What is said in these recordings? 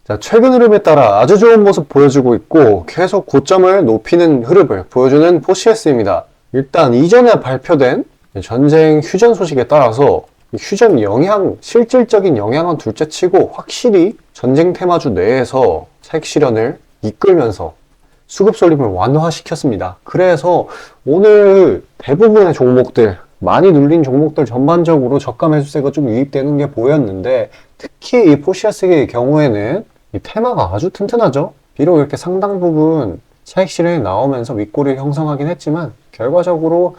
자, 최근 흐름에 따라 아주 좋은 모습 보여주고 있고 계속 고점을 높이는 흐름을 보여주는 포시에스입니다. 일단 이전에 발표된 전쟁 휴전 소식에 따라서 휴전 영향, 실질적인 영향은 둘째치고 확실히 전쟁 테마주 내에서 차익 실현을 이끌면서 수급 쏠림을 완화시켰습니다. 그래서 오늘 대부분의 종목들, 많이 눌린 종목들 전반적으로 저가 매수세가 좀 유입되는 게 보였는데, 특히 이 포시아스의 경우에는 이 테마가 아주 튼튼하죠. 비록 이렇게 상당 부분 차익 실현이 나오면서 윗꼬리를 형성하긴 했지만 결과적으로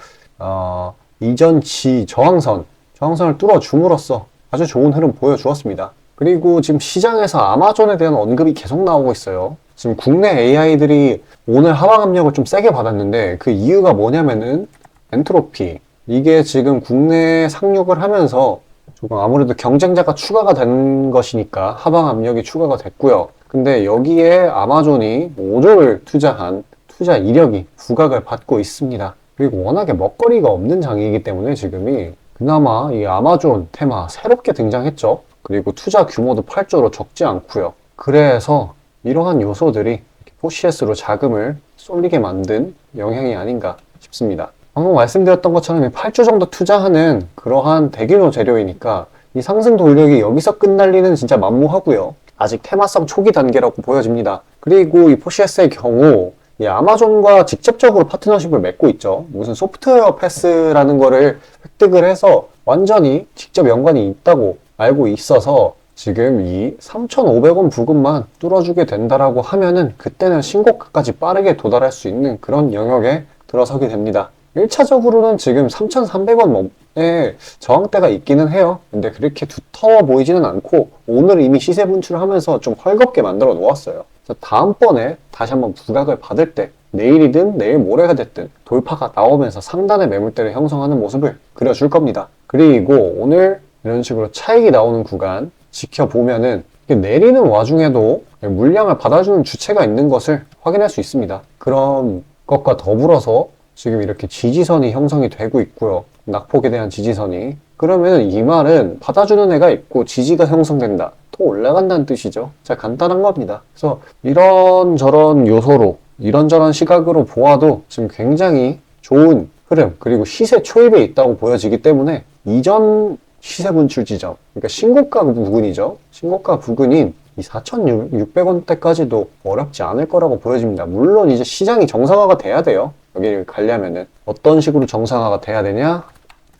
이전 저항선을 뚫어줌으로써 아주 좋은 흐름 보여주었습니다. 그리고 지금 시장에서 아마존에 대한 언급이 계속 나오고 있어요. 지금 국내 AI들이 오늘 하방 압력을 좀 세게 받았는데 그 이유가 뭐냐면은 엔트로피, 이게 지금 국내에 상륙을 하면서 조금 아무래도 경쟁자가 추가가 된 것이니까 하방 압력이 추가가 됐고요. 근데 여기에 아마존이 5조를 투자한 투자 이력이 부각을 받고 있습니다. 그리고 워낙에 먹거리가 없는 장이기 때문에 지금이 그나마 이 아마존 테마 새롭게 등장했죠. 그리고 투자 규모도 8조로 적지 않고요. 그래서 이러한 요소들이 포시에스로 자금을 쏠리게 만든 영향이 아닌가 싶습니다. 방금 말씀드렸던 것처럼 8조 정도 투자하는 그러한 대규모 재료이니까 이 상승 동력이 여기서 끝날 리는 진짜 만무하고요. 아직 테마성 초기 단계라고 보여집니다. 그리고 이 포시에스의 경우 이 아마존과 직접적으로 파트너십을 맺고 있죠. 무슨 소프트웨어 패스라는 거를 획득을 해서 완전히 직접 연관이 있다고 알고 있어서 지금 이 3,500원 부근만 뚫어주게 된다라고 하면은 그때는 신고가까지 빠르게 도달할 수 있는 그런 영역에 들어서게 됩니다. 1차적으로는 지금 3,300원에 저항대가 있기는 해요. 근데 그렇게 두터워 보이지는 않고 오늘 이미 시세 분출을 하면서 좀 헐겁게 만들어 놓았어요. 다음번에 다시 한번 부각을 받을 때 내일이든 내일 모레가 됐든 돌파가 나오면서 상단의 매물대를 형성하는 모습을 그려줄 겁니다. 그리고 오늘 이런 식으로 차익이 나오는 구간 지켜보면은 내리는 와중에도 물량을 받아주는 주체가 있는 것을 확인할 수 있습니다. 그런 것과 더불어서 지금 이렇게 지지선이 형성이 되고 있고요. 낙폭에 대한 지지선이. 그러면 이 말은 받아주는 애가 있고 지지가 형성된다. 또 올라간다는 뜻이죠. 자, 간단한 겁니다. 그래서 이런저런 요소로, 이런저런 시각으로 보아도 지금 굉장히 좋은 흐름, 그리고 시세 초입에 있다고 보여지기 때문에 이전 시세 분출 지점, 그러니까 신고가 부근이죠. 신고가 부근인 이 4,600원대까지도 어렵지 않을 거라고 보여집니다. 물론 이제 시장이 정상화가 돼야 돼요. 여기를 가려면은 어떤 식으로 정상화가 돼야 되냐?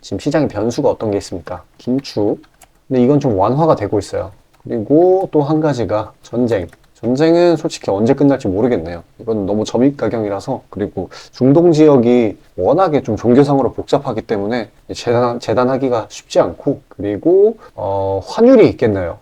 지금 시장의 변수가 어떤 게 있습니까? 긴축. 근데 이건 좀 완화가 되고 있어요. 그리고 또 한 가지가 전쟁. 전쟁은 솔직히 언제 끝날지 모르겠네요. 이건 너무 점입가경이라서. 그리고 중동 지역이 워낙에 좀 종교상으로 복잡하기 때문에 재단하기가 쉽지 않고. 그리고 환율이 있겠네요.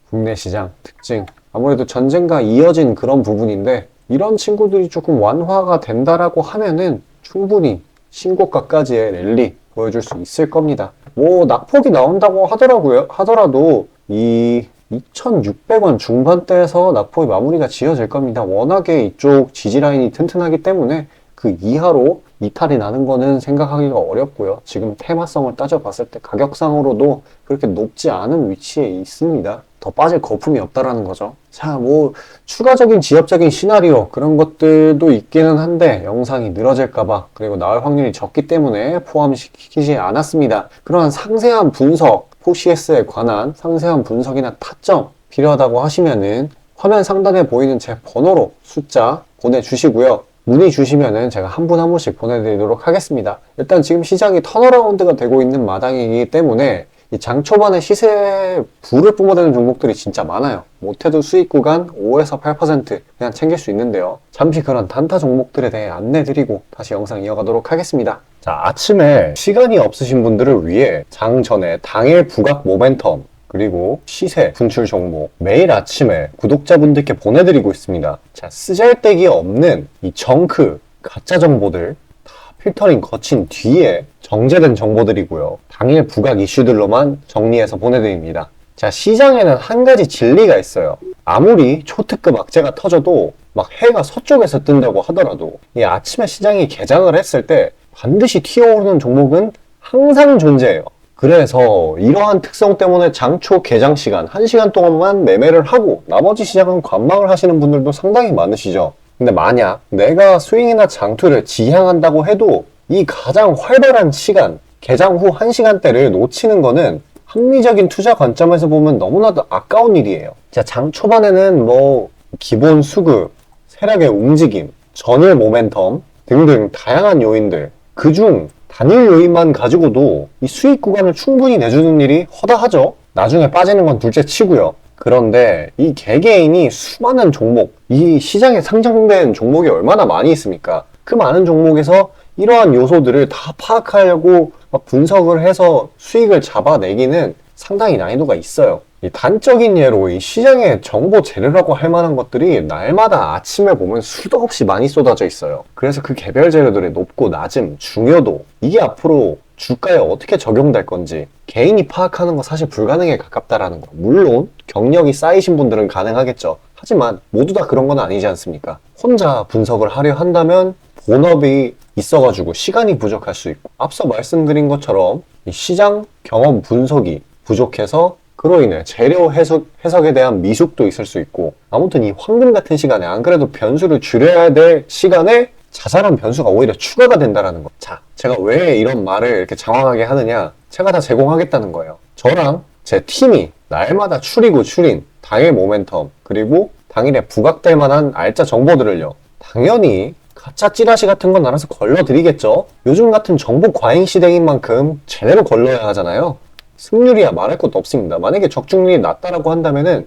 국내 시장 특징. 아무래도 전쟁과 이어진 그런 부분인데 이런 친구들이 조금 완화가 된다라고 하면은 충분히 신고가까지의 랠리 보여줄 수 있을 겁니다. 뭐 낙폭이 나온다고 하더라도 이 2,600원 중반대에서 낙폭이 마무리가 지어질 겁니다. 워낙에 이쪽 지지라인이 튼튼하기 때문에 그 이하로 이탈이 나는 거는 생각하기가 어렵고요. 지금 테마성을 따져봤을 때 가격상으로도 그렇게 높지 않은 위치에 있습니다. 더 빠질 거품이 없다라는 거죠. 자, 뭐 추가적인 지엽적인 시나리오 그런 것들도 있기는 한데 영상이 늘어질까봐, 그리고 나올 확률이 적기 때문에 포함시키지 않았습니다. 그러한 상세한 분석, 포시에스에 관한 상세한 분석이나 타점 필요하다고 하시면은 화면 상단에 보이는 제 번호로 숫자 보내주시고요. 문의 주시면은 제가 한 분 한 분씩 보내드리도록 하겠습니다. 일단 지금 시장이 턴어라운드가 되고 있는 마당이기 때문에 이 장 초반에 시세 불을 뿜어대는 종목들이 진짜 많아요. 못해도 수익 구간 5에서 8% 그냥 챙길 수 있는데요. 잠시 그런 단타 종목들에 대해 안내드리고 다시 영상 이어가도록 하겠습니다. 자, 아침에 시간이 없으신 분들을 위해 장 전에 당일 부각 모멘텀 그리고 시세 분출 정보 매일 아침에 구독자분들께 보내드리고 있습니다. 자, 쓰잘데기 없는 이 정크 가짜 정보들 다 필터링 거친 뒤에 정제된 정보들이고요. 당일 부각 이슈들로만 정리해서 보내드립니다. 자, 시장에는 한 가지 진리가 있어요. 아무리 초특급 악재가 터져도 막 해가 서쪽에서 뜬다고 하더라도 이 아침에 시장이 개장을 했을 때 반드시 튀어오르는 종목은 항상 존재해요. 그래서 이러한 특성 때문에 장초 개장 시간 1시간 동안만 매매를 하고 나머지 시장은 관망을 하시는 분들도 상당히 많으시죠. 근데 만약 내가 스윙이나 장투를 지향한다고 해도 이 가장 활발한 시간, 개장 후 1시간대를 놓치는 거는 합리적인 투자 관점에서 보면 너무나도 아까운 일이에요. 자, 장 초반에는 뭐 기본 수급, 세력의 움직임, 전일 모멘텀 등등 다양한 요인들, 그중 단일 요인만 가지고도 이 수익 구간을 충분히 내주는 일이 허다하죠. 나중에 빠지는 건 둘째 치고요. 그런데 이 개개인이 수많은 종목, 이 시장에 상장된 종목이 얼마나 많이 있습니까? 그 많은 종목에서 이러한 요소들을 다 파악하려고 막 분석을 해서 수익을 잡아내기는 상당히 난이도가 있어요. 이 단적인 예로 이 시장의 정보 재료라고 할 만한 것들이 날마다 아침에 보면 수도 없이 많이 쏟아져 있어요. 그래서 그 개별 재료들의 높고 낮음, 중요도, 이게 앞으로 주가에 어떻게 적용될 건지 개인이 파악하는 거 사실 불가능에 가깝다라는 거. 물론 경력이 쌓이신 분들은 가능하겠죠. 하지만 모두 다 그런 건 아니지 않습니까? 혼자 분석을 하려 한다면 본업이 있어가지고 시간이 부족할 수 있고, 앞서 말씀드린 것처럼 이 시장 경험 분석이 부족해서 그로 인해 재료 해석에 대한 미숙도 있을 수 있고, 아무튼 이 황금 같은 시간에 안 그래도 변수를 줄여야 될 시간에 자잘한 변수가 오히려 추가가 된다는 거. 자, 제가 왜 이런 말을 이렇게 장황하게 하느냐? 제가 다 제공하겠다는 거예요. 저랑 제 팀이 날마다 추리고 추린 당일 모멘텀, 그리고 당일에 부각될 만한 알짜 정보들을요, 당연히 가짜 찌라시 같은 건 알아서 걸러드리겠죠. 요즘 같은 정보 과잉 시대인 만큼 제대로 걸러야 하잖아요. 승률이야 말할 것도 없습니다. 만약에 적중률이 낮다라고 한다면은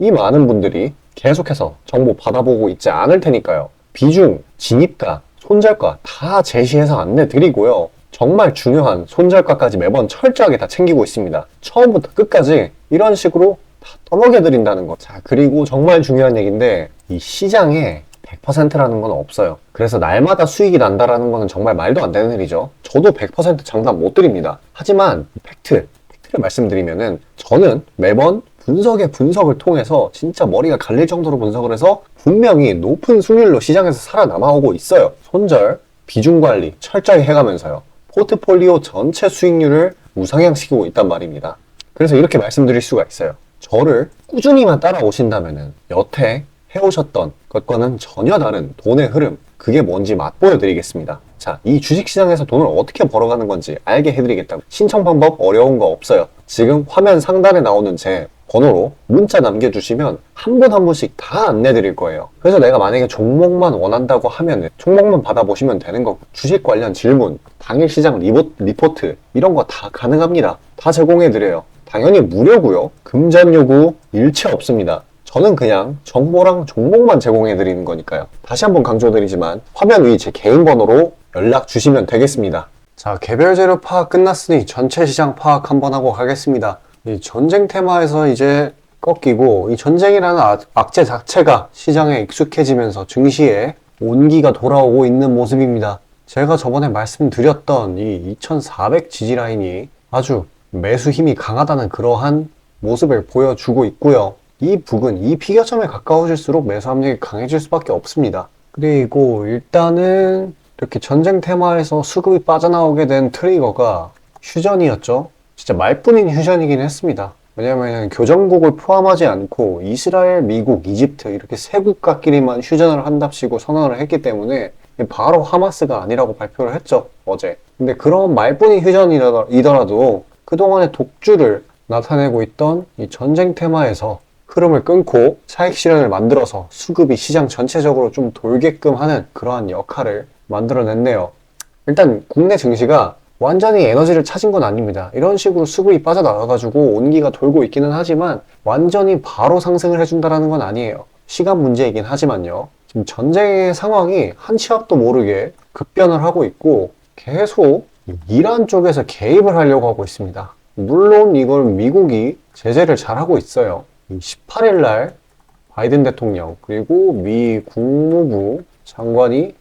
이 많은 분들이 계속해서 정보 받아보고 있지 않을 테니까요. 비중, 진입가, 손절가 다 제시해서 안내드리고요. 정말 중요한 손절가까지 매번 철저하게 다 챙기고 있습니다. 처음부터 끝까지 이런 식으로 다 떠먹여드린다는 거. 자, 그리고 정말 중요한 얘기인데, 이 시장에 100%라는 건 없어요. 그래서 날마다 수익이 난다라는 거는 정말 말도 안 되는 일이죠. 저도 100% 장담 못 드립니다. 하지만 팩트를 말씀드리면은 저는 매번 분석을 통해서 진짜 머리가 갈릴 정도로 분석을 해서 분명히 높은 수익률로 시장에서 살아남아오고 있어요. 손절, 비중 관리 철저히 해가면서요. 포트폴리오 전체 수익률을 우상향시키고 있단 말입니다. 그래서 이렇게 말씀드릴 수가 있어요. 저를 꾸준히만 따라오신다면은 여태 해오셨던 것과는 전혀 다른 돈의 흐름, 그게 뭔지 맛보여 드리겠습니다. 자, 이 주식시장에서 돈을 어떻게 벌어가는 건지 알게 해드리겠다고. 신청 방법 어려운 거 없어요. 지금 화면 상단에 나오는 제 번호로 문자 남겨주시면 한 분 한 분씩 다 안내드릴 거예요. 그래서 내가 만약에 종목만 원한다고 하면 종목만 받아보시면 되는 거고, 주식 관련 질문, 당일 시장 리포트 이런 거 다 가능합니다. 다 제공해드려요. 당연히 무료고요. 금전 요구 일체 없습니다. 저는 그냥 정보랑 종목만 제공해드리는 거니까요. 다시 한번 강조드리지만 화면 위 제 개인 번호로 연락 주시면 되겠습니다. 자, 개별 재료 파악 끝났으니 전체 시장 파악 한번 하고 가겠습니다. 이 전쟁 테마에서 이제 꺾이고, 이 전쟁이라는 악재 자체가 시장에 익숙해지면서 증시에 온기가 돌아오고 있는 모습입니다. 제가 저번에 말씀드렸던 이 2400 지지 라인이 아주 매수 힘이 강하다는 그러한 모습을 보여주고 있고요. 이 부근, 이 피겨점에 가까워질수록 매수 압력이 강해질 수밖에 없습니다. 그리고 일단은 이렇게 전쟁 테마에서 수급이 빠져나오게 된 트리거가 휴전이었죠. 진짜 말뿐인 휴전이긴 했습니다. 왜냐면 교전국을 포함하지 않고 이스라엘, 미국, 이집트 이렇게 세 국가끼리만 휴전을 한답시고 선언을 했기 때문에 바로 하마스가 아니라고 발표를 했죠, 어제. 근데 그런 말뿐인 휴전이더라도 그동안의 독주를 나타내고 있던 이 전쟁 테마에서 흐름을 끊고 차익 실현을 만들어서 수급이 시장 전체적으로 좀 돌게끔 하는 그러한 역할을 만들어냈네요. 일단 국내 증시가 완전히 에너지를 찾은 건 아닙니다. 이런 식으로 수급이 빠져나가가지고 온기가 돌고 있기는 하지만 완전히 바로 상승을 해준다는 건 아니에요. 시간 문제이긴 하지만요. 지금 전쟁의 상황이 한치 앞도 모르게 급변을 하고 있고 계속 이란 쪽에서 개입을 하려고 하고 있습니다. 물론 이걸 미국이 제재를 잘하고 있어요. 18일 날 바이든 대통령 그리고 미 국무부 장관이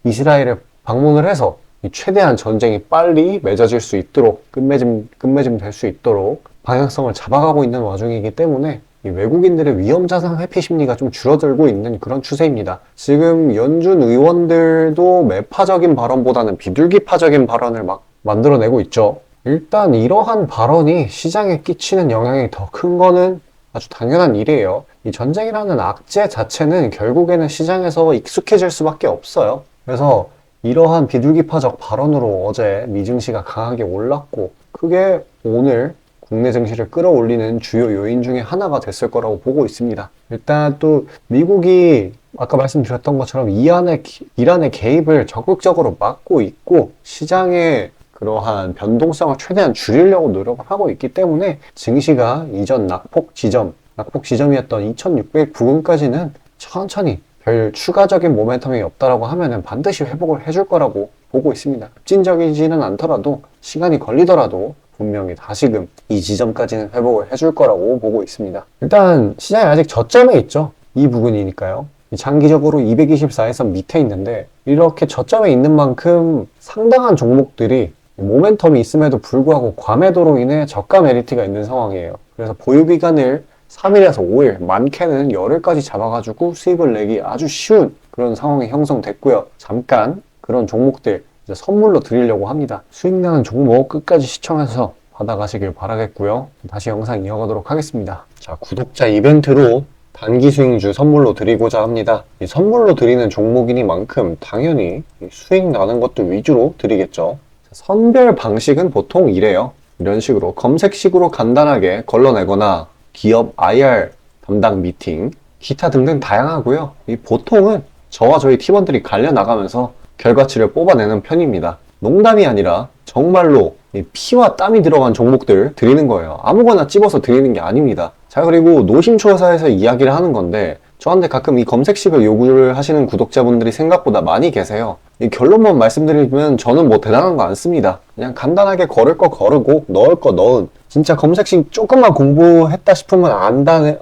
이스라엘에 방문을 해서 최대한 전쟁이 빨리 맺어질 수 있도록 끝맺음 될 수 있도록 방향성을 잡아가고 있는 와중이기 때문에 이 외국인들의 위험자산 회피 심리가 좀 줄어들고 있는 그런 추세입니다. 지금 연준 의원들도 매파적인 발언보다는 비둘기파적인 발언을 막 만들어내고 있죠. 일단 이러한 발언이 시장에 끼치는 영향이 더 큰 거는 아주 당연한 일이에요. 이 전쟁이라는 악재 자체는 결국에는 시장에서 익숙해질 수밖에 없어요. 그래서 이러한 비둘기파적 발언으로 어제 미 증시가 강하게 올랐고, 그게 오늘 국내 증시를 끌어올리는 주요 요인 중에 하나가 됐을 거라고 보고 있습니다. 일단 또 미국이 아까 말씀드렸던 것처럼 이란의 개입을 적극적으로 막고 있고, 시장의 그러한 변동성을 최대한 줄이려고 노력을 하고 있기 때문에 증시가 이전 낙폭 지점이었던 2600 부근까지는 천천히 별 추가적인 모멘텀이 없다라고 하면은 반드시 회복을 해줄 거라고 보고 있습니다. 급진적이지는 않더라도 시간이 걸리더라도 분명히 다시금 이 지점까지는 회복을 해줄 거라고 보고 있습니다. 일단 시장이 아직 저점에 있죠. 이 부근이니까요. 장기적으로 224에서 밑에 있는데, 이렇게 저점에 있는 만큼 상당한 종목들이 모멘텀이 있음에도 불구하고 과매도로 인해 저가 메리트가 있는 상황이에요. 그래서 보유기간을 3일에서 5일, 많게는 열흘까지 잡아가지고 수익을 내기 아주 쉬운 그런 상황이 형성됐고요. 잠깐 그런 종목들 이제 선물로 드리려고 합니다. 수익나는 종목 끝까지 시청해서 받아가시길 바라겠고요. 다시 영상 이어가도록 하겠습니다. 자, 구독자 이벤트로 단기 수익주 선물로 드리고자 합니다. 이 선물로 드리는 종목이니만큼 당연히 수익 나는 것들 위주로 드리겠죠. 선별 방식은 보통 이래요. 이런 식으로 검색식으로 간단하게 걸러내거나 기업 IR 담당 미팅, 기타 등등 다양하고요. 이 보통은 저와 저희 팀원들이 갈려나가면서 결과치를 뽑아내는 편입니다. 농담이 아니라 정말로 피와 땀이 들어간 종목들 드리는 거예요. 아무거나 찝어서 드리는 게 아닙니다. 자, 그리고 노심초사에서 이야기를 하는 건데, 저한테 가끔 이 검색식을 요구를 하시는 구독자분들이 생각보다 많이 계세요. 이 결론만 말씀드리면 저는 뭐 대단한 거 안 씁니다. 그냥 간단하게 걸을 거 거르고 넣을 거 넣은, 진짜 검색식 조금만 공부했다 싶으면 안다면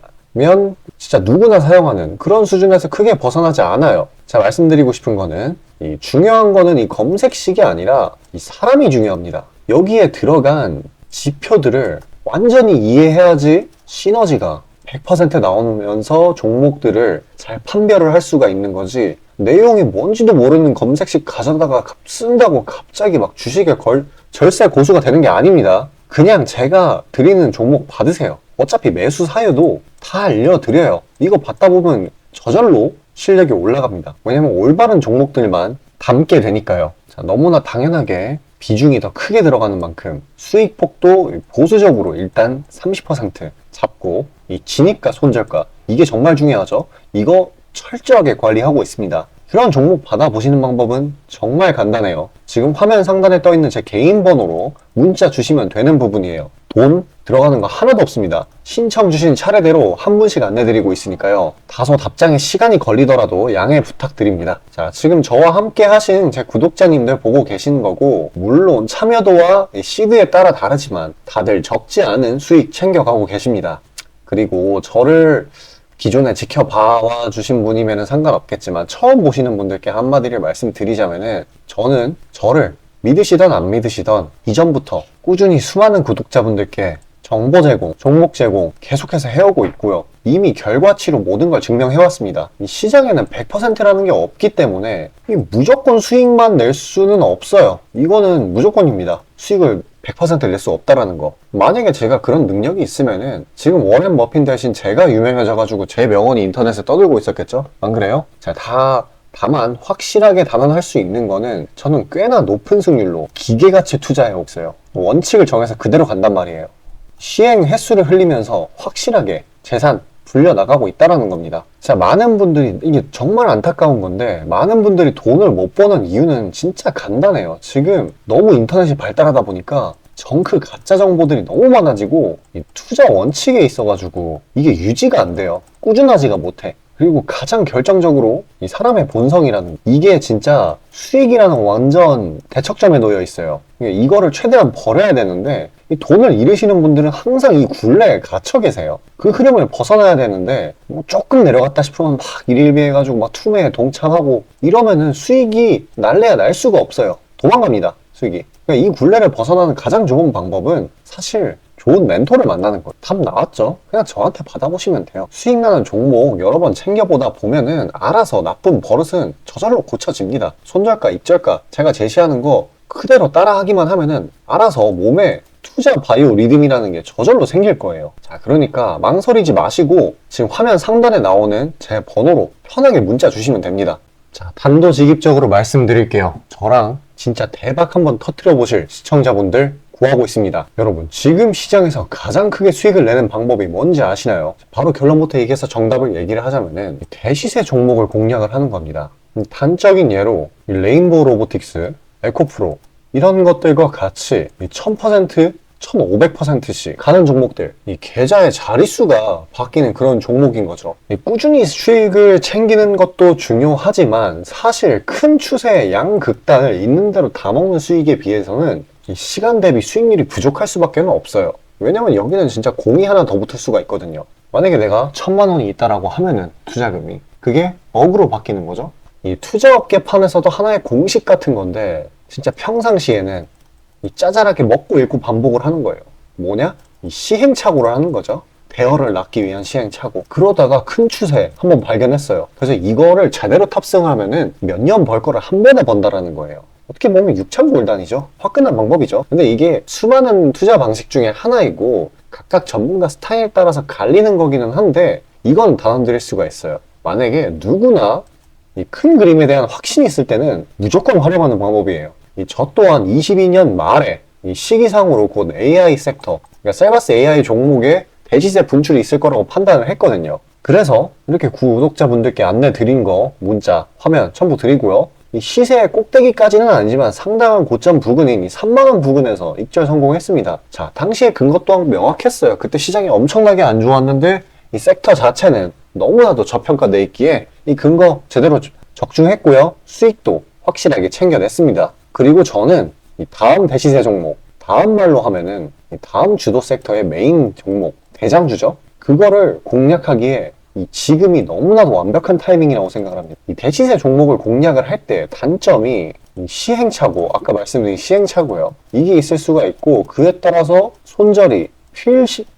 진짜 누구나 사용하는 그런 수준에서 크게 벗어나지 않아요. 자, 말씀드리고 싶은 거는 중요한 거는 이 검색식이 아니라 이 사람이 중요합니다. 여기에 들어간 지표들을 완전히 이해해야지 시너지가 100% 나오면서 종목들을 잘 판별을 할 수가 있는 거지, 내용이 뭔지도 모르는 검색식 가져다가 쓴다고 갑자기 막 주식에 절세 고수가 되는 게 아닙니다. 그냥 제가 드리는 종목 받으세요. 어차피 매수 사유도 다 알려드려요. 이거 받다 보면 저절로 실력이 올라갑니다. 왜냐면 올바른 종목들만 담게 되니까요. 자, 너무나 당연하게 비중이 더 크게 들어가는 만큼 수익폭도 보수적으로 일단 30% 잡고, 이 진입가 손절가, 이게 정말 중요하죠. 이거 철저하게 관리하고 있습니다. 그런 종목 받아보시는 방법은 정말 간단해요. 지금 화면 상단에 떠있는 제 개인 번호로 문자 주시면 되는 부분이에요. 돈 들어가는 거 하나도 없습니다. 신청 주신 차례대로 한 분씩 안내드리고 있으니까요. 다소 답장에 시간이 걸리더라도 양해 부탁드립니다. 자, 지금 저와 함께 하신 제 구독자님들 보고 계시는 거고, 물론 참여도와 시드에 따라 다르지만 다들 적지 않은 수익 챙겨가고 계십니다. 그리고 저를 기존에 지켜봐 주신 분이면 상관없겠지만 처음 보시는 분들께 한마디를 말씀드리자면은, 저는 저를 믿으시던 안 믿으시던 이전부터 꾸준히 수많은 구독자분들께 정보 제공, 종목 제공 계속해서 해오고 있고요. 이미 결과치로 모든 걸 증명해왔습니다. 이 시장에는 100%라는 게 없기 때문에 무조건 수익만 낼 수는 없어요. 이거는 무조건입니다. 수익을 100% 낼 수 없다라는 거. 만약에 제가 그런 능력이 있으면은 지금 워렌 버핏 대신 제가 유명해져가지고 제 명언이 인터넷에 떠들고 있었겠죠? 안 그래요? 자, 다만 확실하게 단언할 수 있는 거는 저는 꽤나 높은 승률로 기계같이 투자해 있어요. 원칙을 정해서 그대로 간단 말이에요. 시행 횟수를 흘리면서 확실하게 재산 불려나가고 있다는 겁니다. 자, 많은 분들이, 이게 정말 안타까운 건데, 많은 분들이 돈을 못 버는 이유는 진짜 간단해요. 지금 너무 인터넷이 발달하다 보니까 정크 가짜 정보들이 너무 많아지고, 이 투자 원칙에 있어가지고 이게 유지가 안 돼요. 꾸준하지가 못해. 그리고 가장 결정적으로 이 사람의 본성이라는, 이게 진짜 수익이라는 완전 대척점에 놓여 있어요. 이거를 최대한 버려야 되는데, 이 돈을 잃으시는 분들은 항상 이 굴레에 갇혀 계세요. 그 흐름을 벗어나야 되는데, 뭐 조금 내려갔다 싶으면 막 일일비해가지고 막 투매에 동참하고 이러면은 수익이 날래야 날 수가 없어요. 도망갑니다, 수익이. 그러니까 이 굴레를 벗어나는 가장 좋은 방법은 사실 좋은 멘토를 만나는 거예요. 답 나왔죠? 그냥 저한테 받아보시면 돼요. 수익 나는 종목 여러 번 챙겨보다 보면은 알아서 나쁜 버릇은 저절로 고쳐집니다. 손절가, 입절가 제가 제시하는 거 그대로 따라하기만 하면은 알아서 몸에 투자 바이오 리듬이라는 게 저절로 생길 거예요. 자, 그러니까 망설이지 마시고 지금 화면 상단에 나오는 제 번호로 편하게 문자 주시면 됩니다. 자, 단도직입적으로 말씀드릴게요. 저랑 진짜 대박 한번 터뜨려 보실 시청자분들 구하고 있습니다. 여러분, 지금 시장에서 가장 크게 수익을 내는 방법이 뭔지 아시나요? 바로 결론부터 얘기해서 정답을 얘기를 하자면은 대시세 종목을 공략을 하는 겁니다. 단적인 예로 레인보우 로보틱스, 에코프로 이런 것들과 같이 1000%, 1500%씩 가는 종목들, 이 계좌의 자릿수가 바뀌는 그런 종목인 거죠. 꾸준히 수익을 챙기는 것도 중요하지만 사실 큰 추세의 양극단을 있는 대로 다 먹는 수익에 비해서는 이 시간 대비 수익률이 부족할 수밖에 없어요. 왜냐면 여기는 진짜 공이 하나 더 붙을 수가 있거든요. 만약에 내가 1000만 원이 있다라고 하면은 투자금이 그게 억으로 바뀌는 거죠. 이 투자업계판에서도 하나의 공식 같은 건데 진짜 평상시에는 이 짜잘하게 먹고 읽고 반복을 하는 거예요. 뭐냐? 이 시행착오를 하는 거죠. 대어를 낳기 위한 시행착오. 그러다가 큰 추세 한번 발견했어요. 그래서 이거를 제대로 탑승하면은 몇 년 벌 거를 한 번에 번다라는 거예요. 어떻게 보면 육천골단이죠. 화끈한 방법이죠. 근데 이게 수많은 투자 방식 중에 하나이고 각각 전문가 스타일에 따라서 갈리는 거기는 한데 이건 단언드릴 수가 있어요. 만약에 누구나 이 큰 그림에 대한 확신이 있을 때는 무조건 활용하는 방법이에요. 저 또한 22년 말에 이 시기상으로 곧 AI 섹터, 그러니까 셀바스 AI 종목에 대시세 분출이 있을 거라고 판단을 했거든요. 그래서 이렇게 구독자분들께 안내 드린 거 문자, 화면 첨부 드리고요. 이 시세의 꼭대기까지는 아니지만 상당한 고점 부근인 이 3만원 부근에서 익절 성공했습니다. 자, 당시에 근거 또한 명확했어요. 그때 시장이 엄청나게 안 좋았는데 이 섹터 자체는 너무나도 저평가돼 있기에 이 근거 제대로 적중했고요. 수익도 확실하게 챙겨냈습니다. 그리고 저는 이 다음 대시세 종목, 다음 말로 하면은 이 다음 주도 섹터의 메인 종목, 대장주죠. 그거를 공략하기에 이 지금이 너무나도 완벽한 타이밍이라고 생각을 합니다. 이 대시세 종목을 공략을 할 때 단점이 이 시행착오, 아까 말씀드린 시행착오요. 이게 있을 수가 있고 그에 따라서 손절이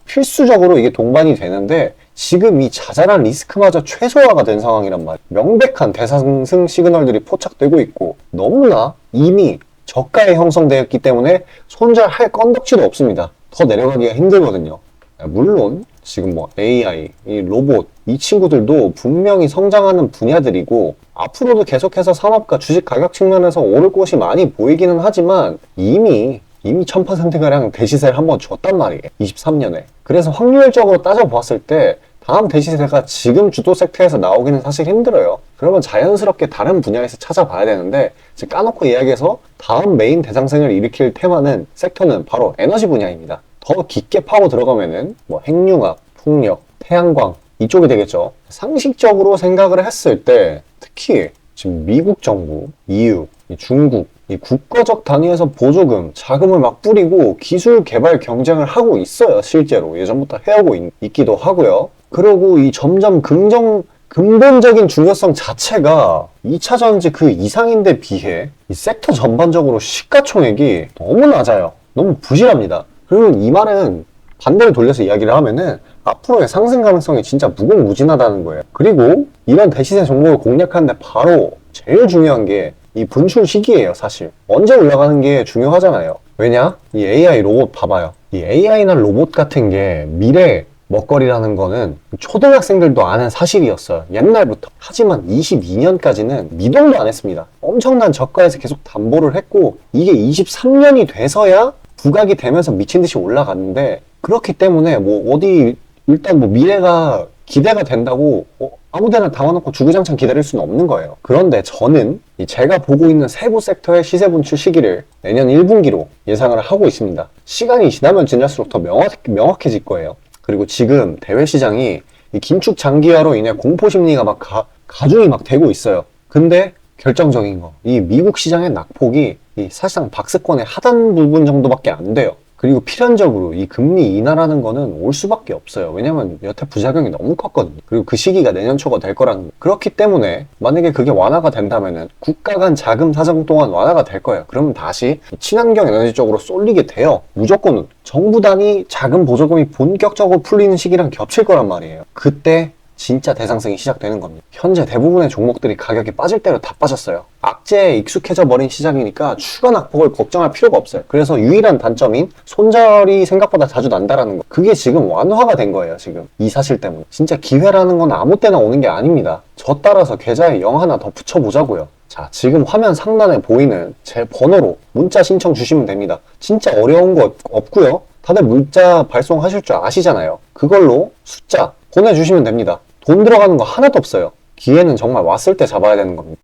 필수적으로 이게 동반이 되는데 지금 이 자잘한 리스크마저 최소화가 된 상황이란 말이에요. 명백한 대상승 시그널들이 포착되고 있고 너무나 이미 저가에 형성되었기 때문에 손절할 건덕지도 없습니다. 더 내려가기가 힘들거든요. 물론 지금 뭐 AI, 이 로봇 이 친구들도 분명히 성장하는 분야들이고 앞으로도 계속해서 산업과 주식 가격 측면에서 오를 곳이 많이 보이기는 하지만 이미 1000%가량 대시세를 한번 줬단 말이에요. 23년에. 그래서 확률적으로 따져보았을 때 다음 대시세가 지금 주도 섹터에서 나오기는 사실 힘들어요. 그러면 자연스럽게 다른 분야에서 찾아봐야 되는데 지금 까놓고 이야기해서 다음 메인 대상승을 일으킬 테마는 섹터는 바로 에너지 분야입니다. 더 깊게 파고 들어가면은 뭐 핵융합, 풍력, 태양광 이쪽이 되겠죠. 상식적으로 생각을 했을 때 특히 지금 미국 정부, EU, 중국 이 국가적 단위에서 보조금, 자금을 막 뿌리고 기술 개발 경쟁을 하고 있어요. 실제로 예전부터 해오고 있기도 하고요. 그리고 이 점점 근본적인 중요성 자체가 2차 전지 그 이상인데 비해 이 섹터 전반적으로 시가총액이 너무 낮아요. 너무 부실합니다. 그러면 이 말은 반대로 돌려서 이야기를 하면은 앞으로의 상승 가능성이 진짜 무궁무진하다는 거예요. 그리고 이런 대시세 종목을 공략하는데 바로 제일 중요한 게 이 분출 시기예요. 사실 언제 올라가는 게 중요하잖아요. 왜냐? 이 AI 로봇 봐봐요. 이 AI나 로봇 같은 게 미래 먹거리라는 거는 초등학생들도 아는 사실이었어요. 옛날부터. 하지만 22년까지는 미동도 안 했습니다. 엄청난 저가에서 계속 담보를 했고 이게 23년이 돼서야 부각이 되면서 미친 듯이 올라갔는데 그렇기 때문에 뭐 어디 일단 뭐 미래가 기대가 된다고 아무데나 담아놓고 주구장창 기다릴 수는 없는 거예요. 그런데 저는 제가 보고 있는 세부 섹터의 시세 분출 시기를 내년 1분기로 예상을 하고 있습니다. 시간이 지나면 지날수록 더 명확해질 거예요. 그리고 지금 대외 시장이 이 긴축 장기화로 인해 공포 심리가 막 가중이 막 되고 있어요. 근데 결정적인 거, 이 미국 시장의 낙폭이 사실상 박스권의 하단 부분 정도밖에 안 돼요. 그리고 필연적으로 이 금리 인하라는 거는 올 수밖에 없어요. 왜냐면 여태 부작용이 너무 컸거든요. 그리고 그 시기가 내년 초가 될 거라는 거. 그렇기 때문에 만약에 그게 완화가 된다면은 국가 간 자금 사정 동안 완화가 될 거예요. 그러면 다시 친환경 에너지 쪽으로 쏠리게 돼요. 무조건 정부 단위 자금 보조금이 본격적으로 풀리는 시기랑 겹칠 거란 말이에요. 그때 진짜 대상승이 시작되는 겁니다. 현재 대부분의 종목들이 가격이 빠질 대로 다 빠졌어요. 악재에 익숙해져 버린 시장이니까 추가 낙폭을 걱정할 필요가 없어요. 그래서 유일한 단점인 손절이 생각보다 자주 난다라는 거, 그게 지금 완화가 된 거예요. 지금 이 사실 때문에. 진짜 기회라는 건 아무 때나 오는 게 아닙니다. 저 따라서 계좌에 0 하나 더 붙여보자고요. 자, 지금 화면 상단에 보이는 제 번호로 문자 신청 주시면 됩니다. 진짜 어려운 거 없고요. 다들 문자 발송하실 줄 아시잖아요. 그걸로 숫자 보내주시면 됩니다. 돈 들어가는 거 하나도 없어요. 기회는 정말 왔을 때 잡아야 되는 겁니다.